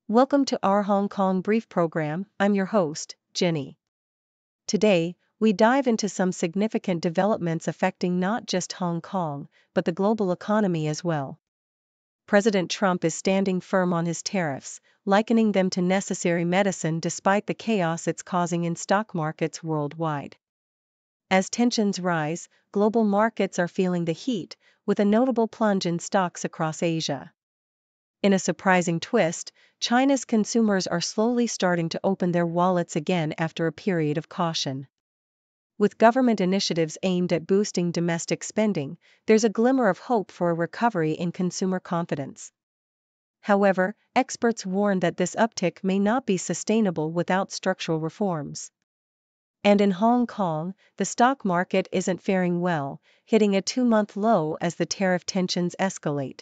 Welcome to our Hong Kong Brief program. I'm your host, Jenny. Today, we dive into some significant developments affecting not just Hong Kong, but the global economy as well. President Trump is standing firm on his tariffs, likening them to necessary medicine despite the chaos it's causing in stock markets worldwide. As tensions rise, global markets are feeling the heat, with a notable plunge in stocks across Asia. In a surprising twist, China's consumers are slowly starting to open their wallets again after a period of caution. With government initiatives aimed at boosting domestic spending, there's a glimmer of hope for a recovery in consumer confidence. However, experts warn that this uptick may not be sustainable without structural reforms. And in Hong Kong, the stock market isn't faring well, hitting a 2-month low as the tariff tensions escalate.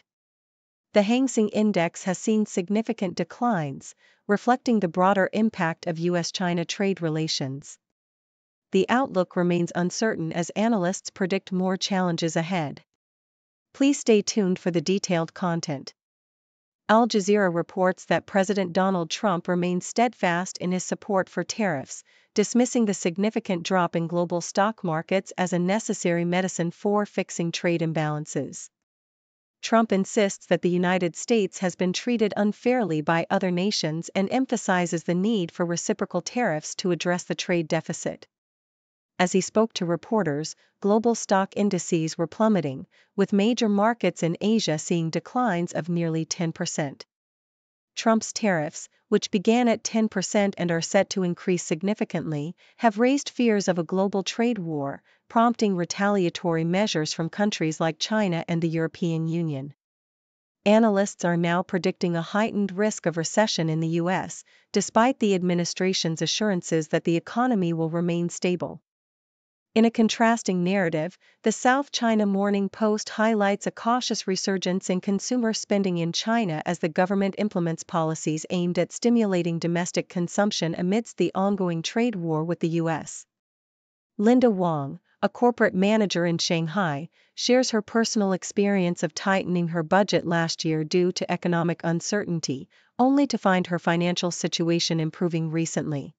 The Hang Seng Index has seen significant declines, reflecting the broader impact of U.S. China trade relations. The outlook remains uncertain as analysts predict more challenges ahead. Please stay tuned for the detailed content. Al Jazeera reports that President Donald Trump remains steadfast in his support for tariffs, dismissing the significant drop in global stock markets as a necessary medicine for fixing trade imbalances. Trump insists that the United States has been treated unfairly by other nations and emphasizes the need for reciprocal tariffs to address the trade deficit. As he spoke to reporters, global stock indices were plummeting, with major markets in Asia seeing declines of nearly 10%. Trump's tariffs, which began at 10% and are set to increase significantly, have raised fears of a global trade war, prompting retaliatory measures from countries like China and the European Union. Analysts are now predicting a heightened risk of recession in the U.S., despite the administration's assurances that the economy will remain stable. In a contrasting narrative, the South China Morning Post highlights a cautious resurgence in consumer spending in China as the government implements policies aimed at stimulating domestic consumption amidst the ongoing trade war with the U.S. Linda Wong, a corporate manager in Shanghai, shares her personal experience of tightening her budget last year due to economic uncertainty, only to find her financial situation improving recently.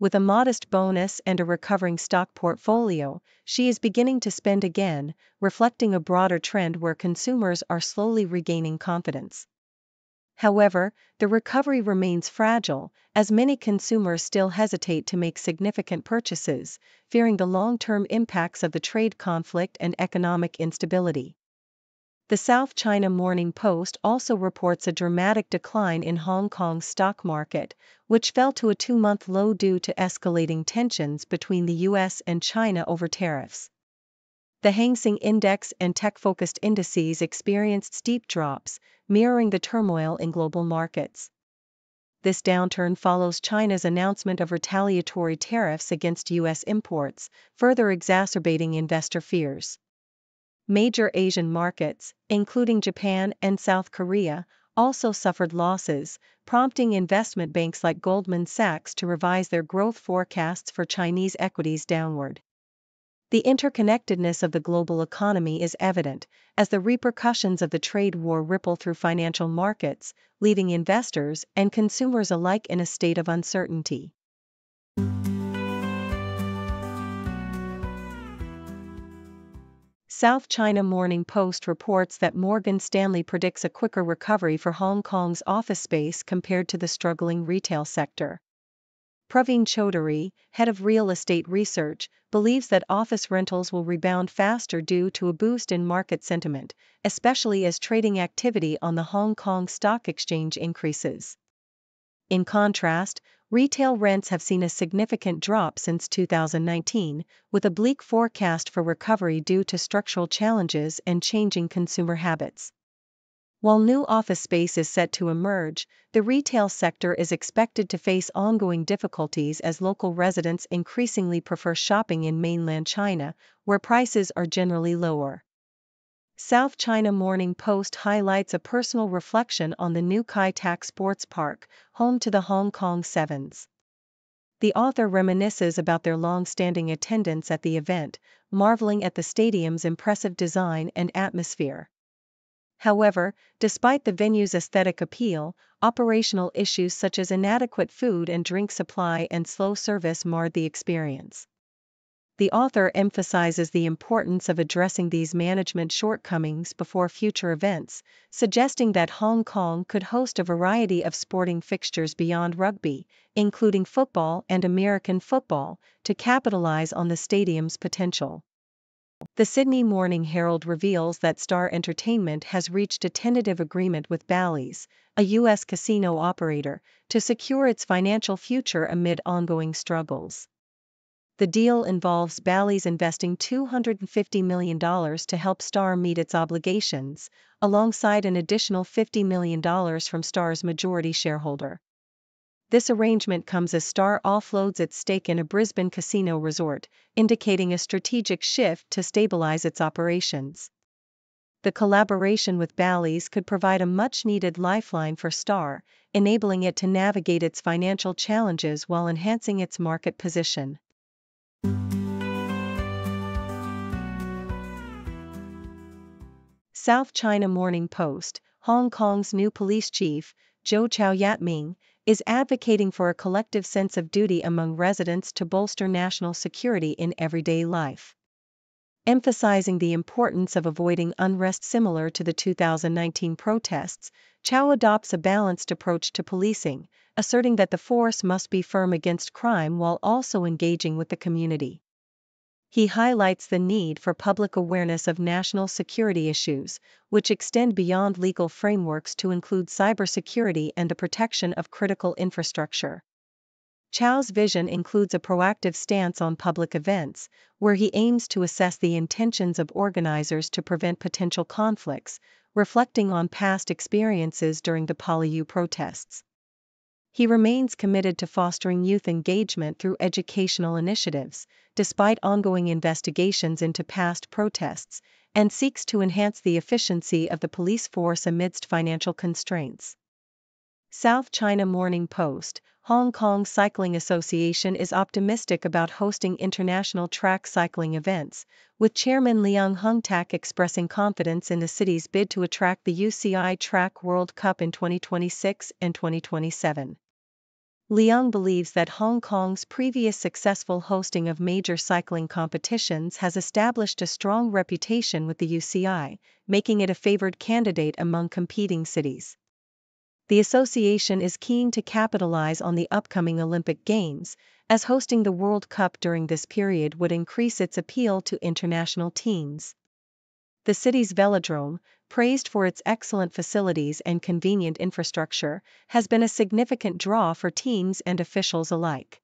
With a modest bonus and a recovering stock portfolio, she is beginning to spend again, reflecting a broader trend where consumers are slowly regaining confidence. However, the recovery remains fragile, as many consumers still hesitate to make significant purchases, fearing the long-term impacts of the trade conflict and economic instability. The South China Morning Post also reports a dramatic decline in Hong Kong's stock market, which fell to a 2-month low due to escalating tensions between the U.S. and China over tariffs. The Hang Seng Index and tech-focused indices experienced steep drops, mirroring the turmoil in global markets. This downturn follows China's announcement of retaliatory tariffs against U.S. imports, further exacerbating investor fears. Major Asian markets, including Japan and South Korea, also suffered losses, prompting investment banks like Goldman Sachs to revise their growth forecasts for Chinese equities downward. The interconnectedness of the global economy is evident, as the repercussions of the trade war ripple through financial markets, leaving investors and consumers alike in a state of uncertainty. South China Morning Post reports that Morgan Stanley predicts a quicker recovery for Hong Kong's office space compared to the struggling retail sector. Praveen Chaudhary, head of real estate research, believes that office rentals will rebound faster due to a boost in market sentiment, especially as trading activity on the Hong Kong Stock Exchange increases. In contrast, retail rents have seen a significant drop since 2019, with a bleak forecast for recovery due to structural challenges and changing consumer habits. While new office space is set to emerge, the retail sector is expected to face ongoing difficulties as local residents increasingly prefer shopping in mainland China, where prices are generally lower. South China Morning Post highlights a personal reflection on the new Kai Tak Sports Park, home to the Hong Kong Sevens. The author reminisces about their long-standing attendance at the event, marveling at the stadium's impressive design and atmosphere. However, despite the venue's aesthetic appeal, operational issues such as inadequate food and drink supply and slow service marred the experience. The author emphasizes the importance of addressing these management shortcomings before future events, suggesting that Hong Kong could host a variety of sporting fixtures beyond rugby, including football and American football, to capitalize on the stadium's potential. The Sydney Morning Herald reveals that Star Entertainment has reached a tentative agreement with Bally's, a U.S. casino operator, to secure its financial future amid ongoing struggles. The deal involves Bally's investing $250 million to help Star meet its obligations, alongside an additional $50 million from Star's majority shareholder. This arrangement comes as Star offloads its stake in a Brisbane casino resort, indicating a strategic shift to stabilize its operations. The collaboration with Bally's could provide a much-needed lifeline for Star, enabling it to navigate its financial challenges while enhancing its market position. South China Morning Post, Hong Kong's new police chief, Zhou Chao-yat-ming, is advocating for a collective sense of duty among residents to bolster national security in everyday life. Emphasizing the importance of avoiding unrest similar to the 2019 protests, Chao adopts a balanced approach to policing, asserting that the force must be firm against crime while also engaging with the community. He highlights the need for public awareness of national security issues, which extend beyond legal frameworks to include cybersecurity and the protection of critical infrastructure. Chao's vision includes a proactive stance on public events, where he aims to assess the intentions of organizers to prevent potential conflicts, reflecting on past experiences during the Poly-U protests. He remains committed to fostering youth engagement through educational initiatives, despite ongoing investigations into past protests, and seeks to enhance the efficiency of the police force amidst financial constraints. South China Morning Post, Hong Kong Cycling Association is optimistic about hosting international track cycling events, with Chairman Leung Hung-tak expressing confidence in the city's bid to attract the UCI Track World Cup in 2026 and 2027. Leung believes that Hong Kong's previous successful hosting of major cycling competitions has established a strong reputation with the UCI, making it a favored candidate among competing cities. The association is keen to capitalize on the upcoming Olympic Games, as hosting the World Cup during this period would increase its appeal to international teams. The city's velodrome, praised for its excellent facilities and convenient infrastructure, has been a significant draw for teams and officials alike.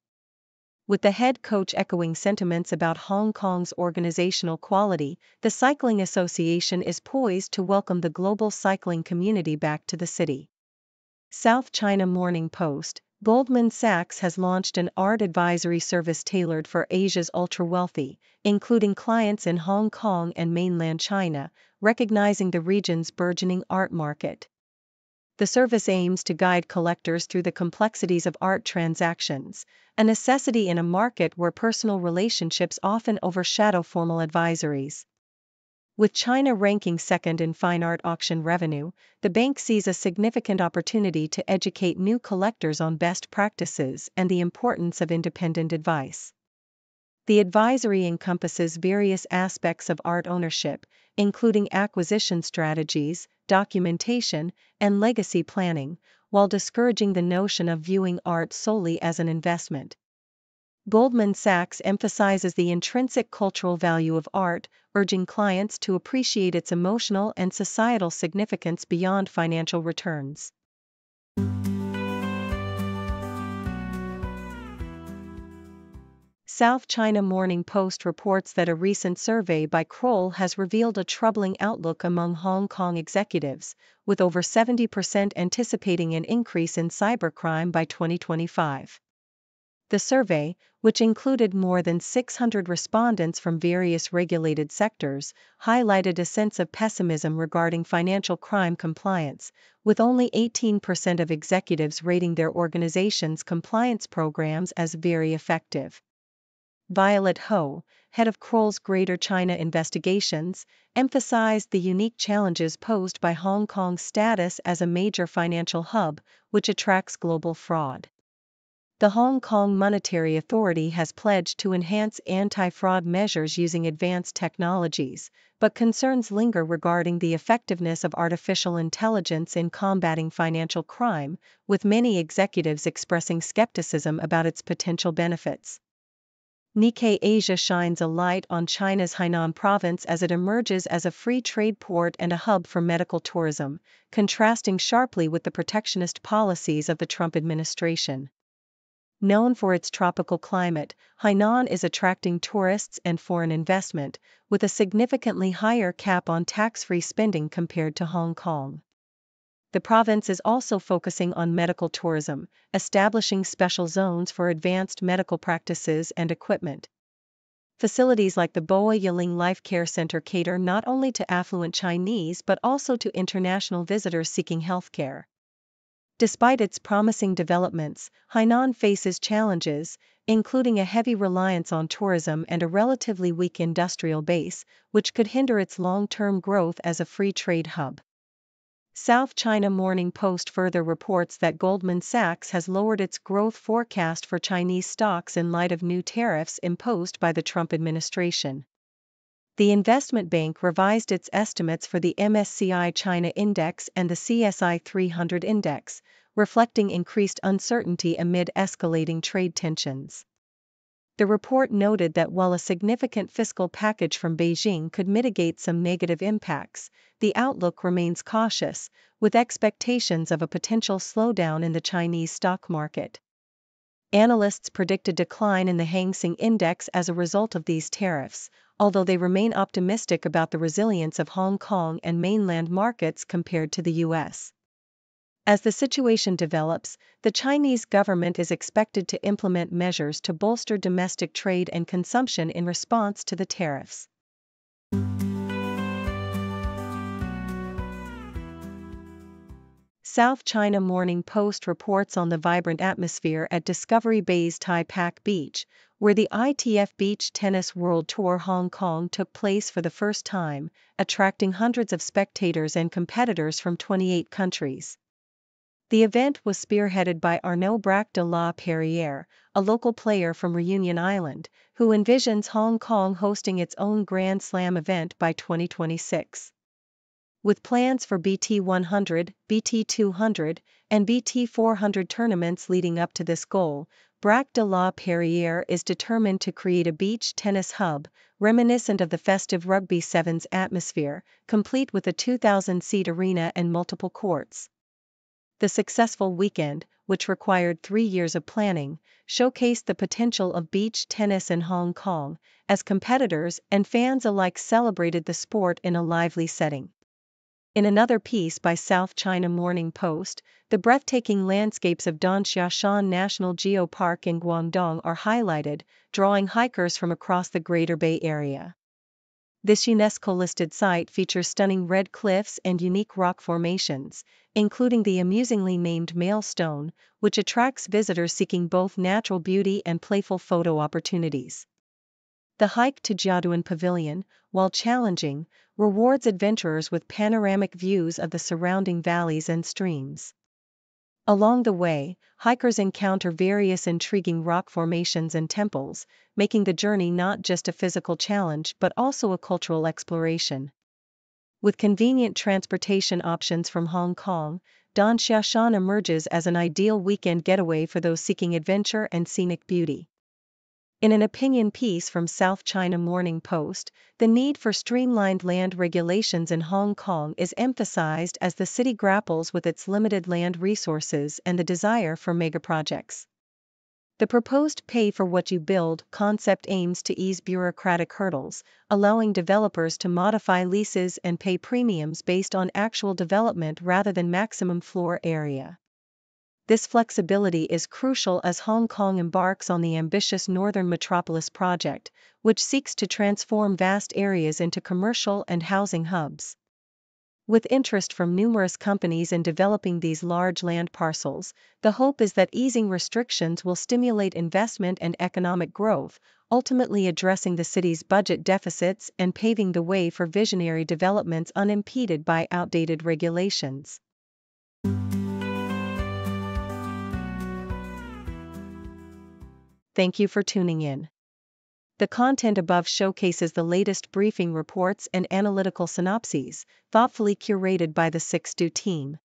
With the head coach echoing sentiments about Hong Kong's organizational quality, the Cycling Association is poised to welcome the global cycling community back to the city. South China Morning Post, Goldman Sachs has launched an art advisory service tailored for Asia's ultra-wealthy, including clients in Hong Kong and mainland China, recognizing the region's burgeoning art market. The service aims to guide collectors through the complexities of art transactions, a necessity in a market where personal relationships often overshadow formal advisories. With China ranking second in fine art auction revenue, the bank sees a significant opportunity to educate new collectors on best practices and the importance of independent advice. The advisory encompasses various aspects of art ownership, including acquisition strategies, documentation, and legacy planning, while discouraging the notion of viewing art solely as an investment. Goldman Sachs emphasizes the intrinsic cultural value of art, urging clients to appreciate its emotional and societal significance beyond financial returns. South China Morning Post reports that a recent survey by Kroll has revealed a troubling outlook among Hong Kong executives, with over 70% anticipating an increase in cybercrime by 2025. The survey, which included more than 600 respondents from various regulated sectors, highlighted a sense of pessimism regarding financial crime compliance, with only 18% of executives rating their organization's compliance programs as very effective. Violet Ho, head of Kroll's Greater China Investigations, emphasized the unique challenges posed by Hong Kong's status as a major financial hub, which attracts global fraud. The Hong Kong Monetary Authority has pledged to enhance anti-fraud measures using advanced technologies, but concerns linger regarding the effectiveness of artificial intelligence in combating financial crime, with many executives expressing skepticism about its potential benefits. Nikkei Asia shines a light on China's Hainan province as it emerges as a free trade port and a hub for medical tourism, contrasting sharply with the protectionist policies of the Trump administration. Known for its tropical climate, Hainan is attracting tourists and foreign investment, with a significantly higher cap on tax-free spending compared to Hong Kong. The province is also focusing on medical tourism, establishing special zones for advanced medical practices and equipment. Facilities like the Boa Yiling Life Care Center cater not only to affluent Chinese but also to international visitors seeking healthcare. Despite its promising developments, Hainan faces challenges, including a heavy reliance on tourism and a relatively weak industrial base, which could hinder its long-term growth as a free trade hub. South China Morning Post further reports that Goldman Sachs has lowered its growth forecast for Chinese stocks in light of new tariffs imposed by the Trump administration. The investment bank revised its estimates for the MSCI China Index and the CSI 300 Index, reflecting increased uncertainty amid escalating trade tensions. The report noted that while a significant fiscal package from Beijing could mitigate some negative impacts, the outlook remains cautious, with expectations of a potential slowdown in the Chinese stock market. Analysts predict a decline in the Hang Seng Index as a result of these tariffs, although they remain optimistic about the resilience of Hong Kong and mainland markets compared to the U.S. As the situation develops, the Chinese government is expected to implement measures to bolster domestic trade and consumption in response to the tariffs. South China Morning Post reports on the vibrant atmosphere at Discovery Bay's Tai Pak Beach, where the ITF Beach Tennis World Tour Hong Kong took place for the first time, attracting hundreds of spectators and competitors from 28 countries. The event was spearheaded by Arnaud Braque de la Perrière, a local player from Reunion Island, who envisions Hong Kong hosting its own Grand Slam event by 2026. With plans for BT 100, BT 200, and BT 400 tournaments leading up to this goal, Braque de la Perrière is determined to create a beach tennis hub, reminiscent of the festive Rugby Sevens atmosphere, complete with a 2,000-seat arena and multiple courts. The successful weekend, which required 3 years of planning, showcased the potential of beach tennis in Hong Kong, as competitors and fans alike celebrated the sport in a lively setting. In another piece by South China Morning Post, the breathtaking landscapes of Donxiashan National Geopark in Guangdong are highlighted, drawing hikers from across the Greater Bay Area. This UNESCO-listed site features stunning red cliffs and unique rock formations, including the amusingly named Mailstone, which attracts visitors seeking both natural beauty and playful photo opportunities. The hike to Jiaduan Pavilion, while challenging, rewards adventurers with panoramic views of the surrounding valleys and streams. Along the way, hikers encounter various intriguing rock formations and temples, making the journey not just a physical challenge but also a cultural exploration. With convenient transportation options from Hong Kong, Donxiashan emerges as an ideal weekend getaway for those seeking adventure and scenic beauty. In an opinion piece from South China Morning Post, the need for streamlined land regulations in Hong Kong is emphasized as the city grapples with its limited land resources and the desire for megaprojects. The proposed pay-for-what-you-build concept aims to ease bureaucratic hurdles, allowing developers to modify leases and pay premiums based on actual development rather than maximum floor area. This flexibility is crucial as Hong Kong embarks on the ambitious Northern Metropolis project, which seeks to transform vast areas into commercial and housing hubs. With interest from numerous companies in developing these large land parcels, the hope is that easing restrictions will stimulate investment and economic growth, ultimately addressing the city's budget deficits and paving the way for visionary developments unimpeded by outdated regulations. Thank you for tuning in. The content above showcases the latest briefing reports and analytical synopses, thoughtfully curated by the 6Do team.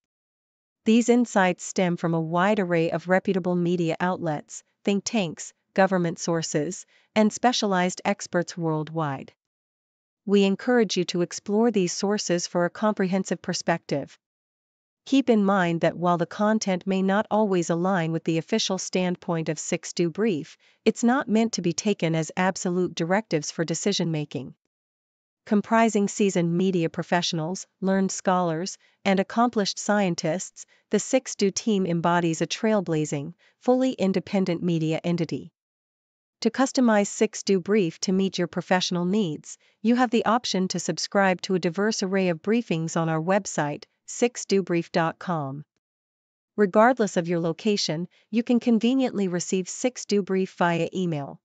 These insights stem from a wide array of reputable media outlets, think tanks, government sources, and specialized experts worldwide. We encourage you to explore these sources for a comprehensive perspective. Keep in mind that while the content may not always align with the official standpoint of 6Do Brief, it's not meant to be taken as absolute directives for decision-making. Comprising seasoned media professionals, learned scholars, and accomplished scientists, the 6Do team embodies a trailblazing, fully independent media entity. To customize 6Do Brief to meet your professional needs, you have the option to subscribe to a diverse array of briefings on our website, 6dobrief.com. Regardless of your location, you can conveniently receive 6Do Brief via email.